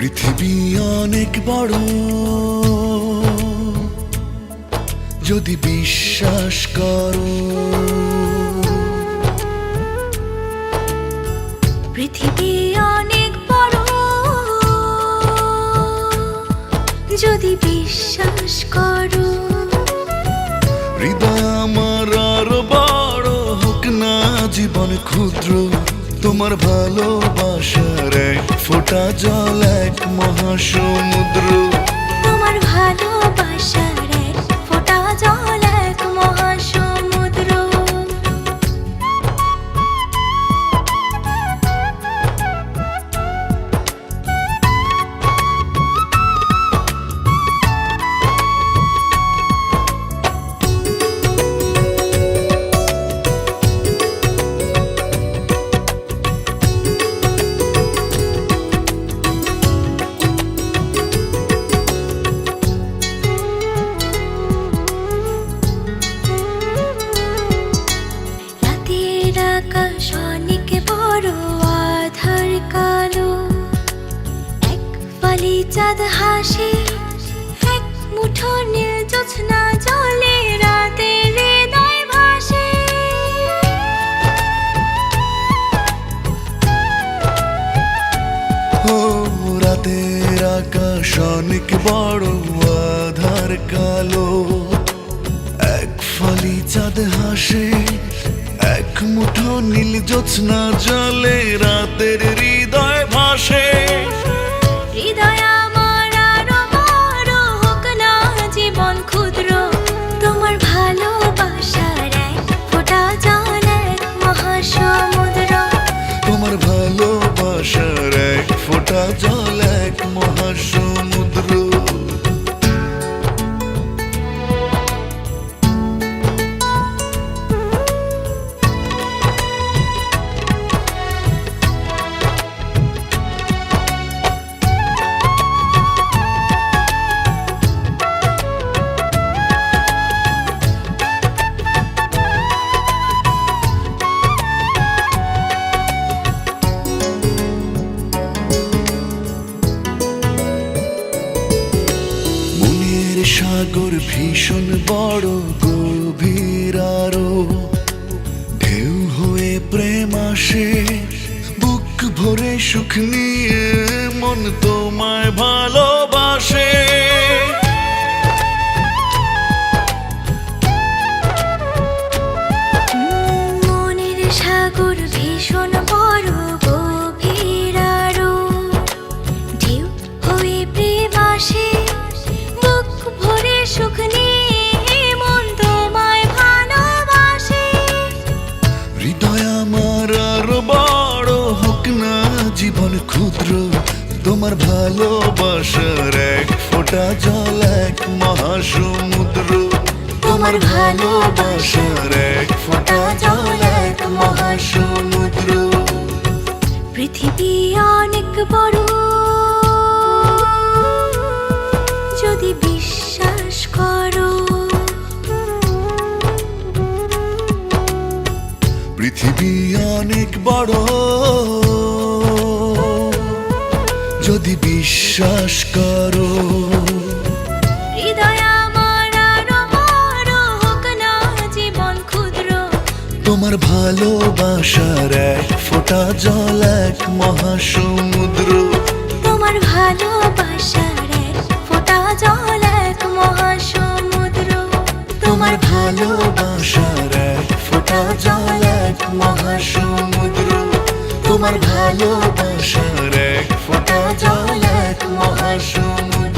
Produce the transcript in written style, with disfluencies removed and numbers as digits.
পৃথিবী অনেক বড়, যদি বিশ্বাস করো। পৃথিবী অনেক বড়, যদি বিশ্বাস করো। হৃদয় আমার আরো বড় হোক না জীবন ক্ষুদ্র, তোমার ভালোবাসার এক ফোঁটা জল এক মহাসমুদ্র। তোমার ভালোবাসার এক ফোঁটা জল এক মহাসমুদ্র। আকাশ অনেক বড়, আধার কালো, এক ফালি চাঁদ হাসে, এক মুঠো নীল জ্যোৎস্না জলে, রাতের হৃদয় ভাসে। ও রাতের আকাশ অনেক বড়, আধার কালো, এক ফালি চাঁদ হাসে, এক মুঠো নীল জ্যোৎস্না জলে, রাতের হৃদয় ভাসে। হৃদয় আমার আরো বড় হোক না জীবন ক্ষুদ্র, তোমার ভালোবাসার এক ফোঁটা জল এক মহাসমুদ্র। তোমার ভালোবাসার এক ফোঁটা জল এক মহাসমুদ্র। সাগর ভীষণ বড়, গভীর আরো, ঢেউ হয়ে প্রেম আসে, বুক ভরে সুখ নিয়ে মন তোমায় ভালোবাসে। মনের সাগর ভীষণ বড়, গভীর আরো, ঢেউ হয়ে প্রেম আসে, সুখ নিয়ে মন তোমায় ভালোবাসে। হৃদয় আমার আরো বড় হোক না জীবন ক্ষুদ্র, তোমার ভালোবাসার এক ফোঁটা জল এক মহাসমুদ্র। তোমার ভালোবাসার এক ফোঁটা জল এক মহাসমুদ্র। পৃথিবী অনেক বড়, যদি বিশ্বাস করো। পৃথিবী অনেক বড়, যদি বিশ্বাস করো। হৃদয় আমার আরো বড় হোক না জীবন ক্ষুদ্র, তোমার ভালোবাসার এক ফোঁটা জল এক মহাসমুদ্র। তোমার ভালোবাসার এক ফোঁটা জল এক মহাসমুদ্র। তোমার ভালোবাসার এক ফোঁটা জল এক মহাসমুদ্র। তোমার ভালোবাসার এক ফোঁটা জল এক মহাসমুদ্র।